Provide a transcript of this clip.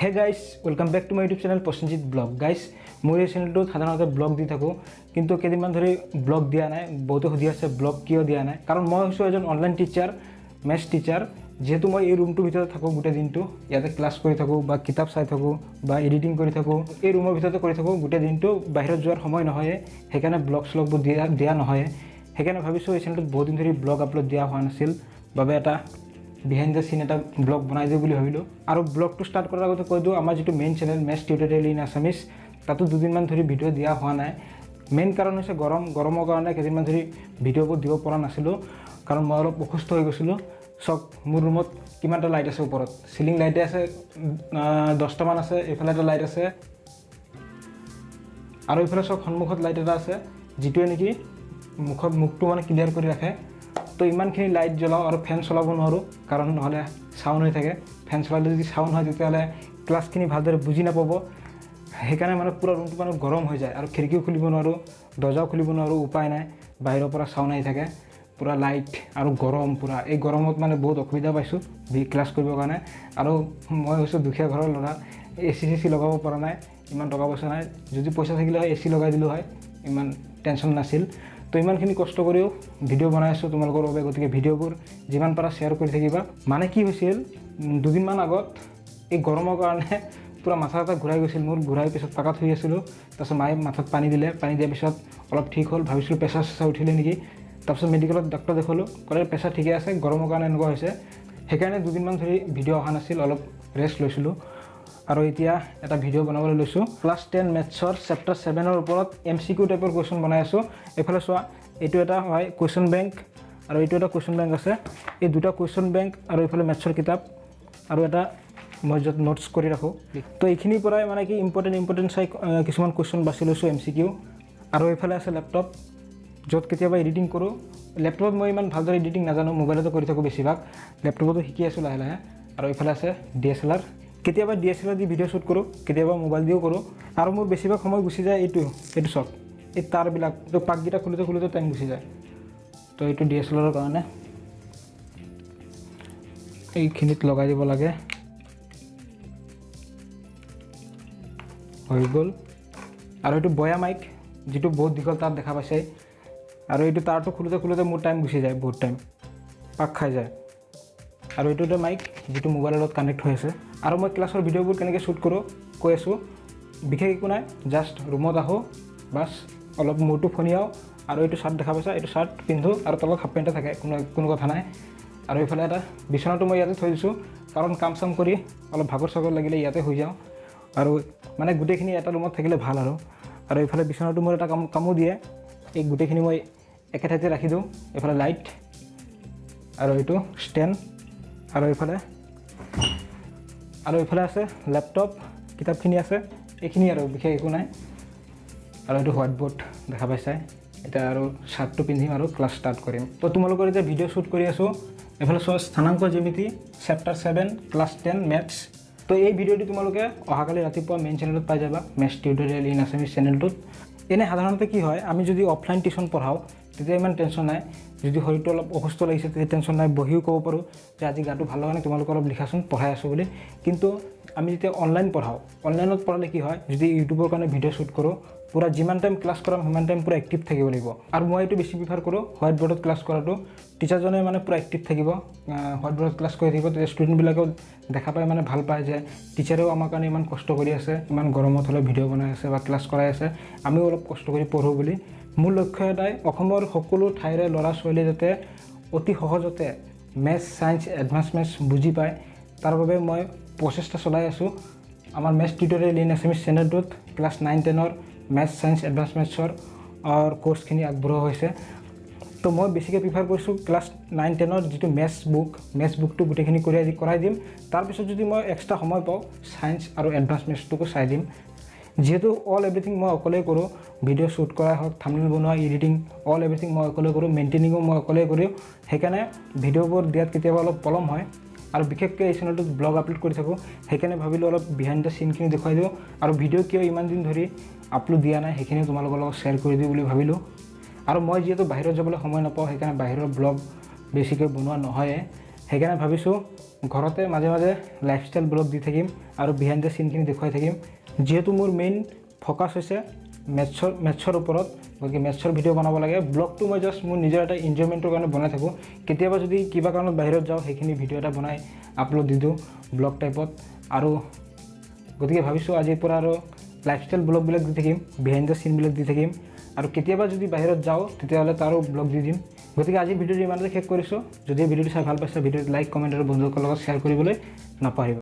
Hey guys, welcome back to my YouTube channel Prosenjit Blog. Guys, মোৰ এই চেনেলটো সাধাৰণতে ব্লগ দি থাকো কিন্তু কেদিনমান ধৰি ব্লগ দিয়া নাই বহুত সুধি আছে ব্লগ কিয় দিয়া নাই কাৰণ মই হৈছো এজন অনলাইন টিচাৰ মেথছ টিচাৰ যেহেতু মই এই ৰুমটোৰ ভিতৰত থাকো গোটেই দিনটো ইয়াতে ক্লাছ কৰি থাকো বা কিতাপ চাই থাকো বা এডিটিং কৰি থাকো এই ৰুমৰ ভিতৰতে কৰি থাকো গোটেই দিনটো বাহিৰত যোৱাৰ সময় নহয় হেকাৰণে ব্লগ স্লগবোৰ দিয়া নহয় হেকাৰণে ভাবিছো এই চেনেলটোত বহুত দিন ধৰি ব্লগ আপলোড দিয়া হোৱা নাছিল বাবে এটা behind the scene এটা ব্লগ বনাই দিও বুলি ভাবিলো আৰু ব্লগটো ষ্টাৰ্ট কৰাৰ আগতে কৈ দিও আমাৰ যেটো main channel maths tutorial in Assamese তাতো দুদিনমান ধৰি ভিডিও দিয়া হোৱা নাই মেইন কাৰণ হৈছে গৰমৰ কাৰণে কেদিনমান ধৰি ভিডিওবোৰ দিব পৰা নাছিলো কাৰণ মই অলপ অসুস্থ হৈ গৈছিলো সব মোৰ ৰুমত কিমানটা লাইট আছে ওপৰত সিলিং লাইট আছে 10টা মান আছে এফালে এটা লাইট আছে আৰু এফালে সব সন্মুখত লাইট এটা আছে যেটোৱে নেকি মুখটো মানে ক্লিয়াৰ কৰি ৰাখে তো ইমানখিনি লাইট জ্বলাও আৰু ফেন চলাব নোৱাৰো কাৰণ নহলে সাউন্ড হৈ থাকে ফেন চলালে যদি সাউন্ড হয় তেতিয়ালে ক্লাছখিনি ভালদৰে বুজি নাপাব হেকাৰণে মানে পুৰা ৰুমটো মানে গৰম হৈ যায় আৰু খিৰিকিও খুলিব নোৱাৰো দৰ্জাও খুলিব নোৱাৰো উপায় নাই বাহিৰৰ পৰা সাউন্ড আহি থাকে পুৰা লাইট আৰু গৰম পুৰা এই গৰমত মানে বহুত অসুবিধা পাইছো ক্লাছ কৰিবৰ কাৰণে আৰু মই হৈছো দুখীয়া ঘৰৰ ল'ৰা এসি লগাব পৰা নাই ইমান টকা পইচা নাই যদি পইচা থাকিলে হয় এসি লগাই দিলো হয় ইমান টেনচন নাছিল তো ইমানখিনি কষ্ট কৰিও ভিডিও বনাই আছো তোমালোকৰ বাবে গতিকে ভিডিওবোৰ যিমান পাৰা শেয়াৰ কৰি থাকিবা মানে কি হৈছিল দুদিন মান আগত এই গৰমৰ কাৰণে পুৰা মাথাটা ঘূৰাই গৈছিল মোৰ ঘূৰাই পিছত পাকাত হৈ আছিল তাৰপিছত মায়ে মাথাত পানী দিয়াৰ পিছত অলপ ঠিক হ'ল ভাবিছিলো প্ৰেছাৰ উঠিলে নেকি তাৰপিছত মেডিকেলত ডক্টৰ দেখালো ক'লে প্ৰেছাৰ ঠিকে আছে গৰমৰ কাৰণে এনেকুৱা হৈছে হেকাৰণে দুদিন মান ধৰি ভিডিও অহা নাছিল অলপ ৰেষ্ট লৈছিলো আৰু এতিয়া এটা ভিডিও বনাবলৈ লৈছো ক্লাছ 10 মেথছৰ চেপ্টাৰ 7 ৰ ওপৰত এমসিকিউ টাইপৰ কোৱেশ্চন বনাই আছো এফালে চোৱা এটো এটা হয় কোৱেশ্চন বেংক আৰু এটো এটা কোৱেশ্চন বেংক আছে এই দুটা কোৱেশ্চন বেংক আৰু এফালে মেথছৰ কিতাপ আৰু এটা মই যত নোটস কৰি ৰাখো তো এইখিনি পৰাই মানে কি ইম্পৰ্টেন্ট চাই কিছুমান কোৱেশ্চন বাছি লৈছো এমসিকিউ আৰু এফালে আছে ল্যাপটপ যত কেতিয়াবা এডিটিং কৰো ল্যাপটপত মই ইমান ভালদৰে এডিটিং নাজানো মোবাইলতে কৰি থাকো বেছিভাগ ল্যাপটপতো শিকি আছো লাহে লাহে আৰু এফালে আছে ডিএসএলআৰ কেতিয়াবা ডিএসএলআৰ দি ভিডিও শুট কৰো কেতিয়াবা মোবাইল দিও কৰো আৰু মোৰ বেছিভাগ সময় গুছি যায় এইটো সব এই তাৰবিলাক তো পাকগিটা খুলিতে টাইম গুছি যায় তো এইটো ডিএসএলআৰৰ কাৰণে এইখিনিত লগাই দিব লাগে হৈ গ'ল আৰু এইটো বয়া মাইক যেটো বহুত দীঘল তাৰ দেখা পাইছে আৰু এইটো তাৰটো খুলিতে মোৰ টাইম গুছি যায় বহুত টাইম পাক খাই যায় আৰু এইটো মাইক যেটো মোবাইলৰ লগত কানেক্ট হৈ আছে আৰু মই ক্লাছৰ ভিডিওবোৰ কেনেকৈ শুট কৰো কৈ আছো বিশেষ একো নাই জাস্ট ৰুমত আহো বাস অলপ মোটো ফনিয়াও আৰু এইটো শাৰ্ট দেখা পাইছা এইটো শাৰ্ট পিন্ধো আৰু তলত হাফ পেন্ট থাকে কোনো কথা নাই আৰু ইফালে এটা বিছনাটো মই ইয়াতে থৈ দিছো কাৰণ কাম চাম কৰি অলপ ভাগৰ সাগৰ লাগিলে ইয়াতে হৈ যাও আৰু মানে গুটেখিনি এটা ৰুমত থাকিলে ভাল আৰু ইফালে বিছনাটো মোৰ এটা কামো দিয়ে এই গুটেখিনি মই একে ঠাইতে ৰাখি দিও ইফালে লাইট আৰু এইটো ষ্টেণ্ড আৰু ইফালে আছে ল্যাপটপ কিতাপখিনি আছে এইখিনি আৰু বিশেষ একো নাই আৰু এইটো হোৱাইট বোৰ্ড দেখা পাইছা এটা আৰু শাৰ্টটো পিন্ধিম আৰু ক্লাছ ষ্টাৰ্ট কৰিম তো তোমালোকৰ এতিয়া ভিডিও শুট কৰি আছো এফালে স্থানাংক জ্যামিতি চেপ্টাৰ 7 ক্লাছ 10 মেথছ তো এই ভিডিওটি তোমালোকে অহাকালি ৰাতিপুৱা মেইন চেনেলত পাই যাবা মেথছ টিউটোৰিয়েল ইন আসামিজ চেনেলটোত এনে সাধাৰণতে কি হয় আমি যদি অফলাইন টিউশন পঢ়াও তেতিয়া ইমান টেনচন নাই যদি হয়তো অলপ অসুস্থ লাগিছে তেতিয়া টেনচন নাই বহিও ক'ব পাৰো যে আজি গাটো ভাল লগা নাই তোমালোকৰ অলপ লিখাচোন পঢ়াই আছো বুলি কিন্তু আমি যেতিয়া অনলাইন পঢ়াও অনলাইনত পঢ়ালে কি হয় যদি ইউটিউবৰ কাৰণে ভিডিও শুট কৰো পুৰা যিমান টাইম ক্লাছ কৰাম সিমান টাইম পুৰা এক্টিভ থাকিব লাগিব আৰু মই এইটো বেছি প্ৰিফাৰ কৰো হোৱাইট বোৰ্ডত ক্লাছ কৰাটো টিচাৰজনে মানে পুৰা এক্টিভ থাকিব হোৱাইট বোৰ্ডত ক্লাছ কৰি থাকিব তেতিয়া ষ্টুডেণ্টবিলাকেও দেখা পায় মানে ভাল পায় যে টিচাৰেও আমাৰ কাৰণে ইমান কষ্ট কৰি আছে ইমান গৰমত হ'লে ভিডিও বনাই আছে বা ক্লাছ কৰাই আছে আমিও অলপ কষ্ট কৰি পঢ়ো বুলি মোৰ লক্ষ্য এটাই অসমৰ সকলো ঠাইৰে ল'ৰা ছোৱালী যাতে অতি সহজতে মেথছ সায়েন্স এডভান্স মেথছ বুজি পায় তাৰ বাবে মই প্ৰচেষ্টা চলাই আছো আমাৰ মেথছ টিউটোৰিয়েল ইন আসামিজ চেনেলটোত ক্লাছ 9-10 ৰ মেথছ সায়েন্স এডভান্স মেথছৰ কোৰ্সখিনি আগবঢ়োৱা হৈছে তো মই বেছিকৈ প্ৰিফাৰ কৰিছো ক্লাছ 9-10 ৰ যেটো মেথছ বুকটো গুটেখিনি কৰাই দিম তাৰ পিছত যদি মই এক্সট্ৰা সময় পাও সায়েন্স আৰু এডভান্স মেথছটোকো চাই দিম যেহেতু অল এভৰিথিং মই অকলে কৰো ভিডিও শুট কৰা হক থাম্বনেল বনোৱা এডিটিং অল এভৰিথিং মই অকলে কৰো মেইনটেইনিংও মই অকলে কৰো হেকাৰণে ভিডিওবোৰ দিয়াত কেতিয়াবা অলপ পলম হয় আৰু বিশেষকৈ এই চেনেলটোত ব্লগ আপলোড কৰি থাকো হেকাৰণে ভাবিলো অলপ বিহাইণ্ড দ্য সিনখিনি দেখাই দিও আৰু ভিডিও কিয় ইমান দিন ধৰি আপলোড দিয়া নাই হেখিনি তোমালোকৰ লগত শেয়াৰ কৰি দিও বুলি ভাবিলো আৰু মই যেহেতু বাহিৰত যাবলৈ সময় নাপাও হেকাৰণে বাহিৰৰ ব্লগ বেছিকৈ বনোৱা নহয় সেইকাৰণে ভাবিছোঁ ঘৰতে মাজে মাজে লাইফষ্টাইল ব্লগ দি থাকিম আৰু বিহাইণ্ড দ্য চিনখিনি দেখুৱাই থাকিম। যিহেতু মোৰ মেইন ফ'কাছ হৈছে মেথছৰ ওপৰত, গতিকে মেথছৰ ভিডিঅ' বনাব লাগে। ব্লগটো মই জাষ্ট মোৰ নিজৰ এটা এনজয়মেণ্টৰ কাৰণে বনাই থাকোঁ। কেতিয়াবা যদি কিবা কাৰণত বাহিৰত যাওঁ সেইখিনি ভিডিঅ' এটা বনাই আপলোড দি দিওঁ ব্লগ টাইপত। আৰু গতিকে ভাবিছোঁ আজিৰ পৰা আৰু লাইফষ্টাইল ব্লগবিলাক দি থাকিম, বিহাইণ্ড দ্য চিনবিলাক দি থাকিম, আৰু কেতিয়াবা যদি বাহিৰত যাওঁ তেতিয়াহ'লে তাৰো ব্লগ দি দিম। গতিকে আজিৰ ভিডিঅ'টো ইমানতে শেষ কৰিছোঁ। যদি ভিডিঅ'টো চাই ভাল পাইছে ভিডিঅ'টো লাইক, কমেণ্ট আৰু বন্ধুসকলৰ লগত শ্বেয়াৰ কৰিবলৈ নাপাহৰিব।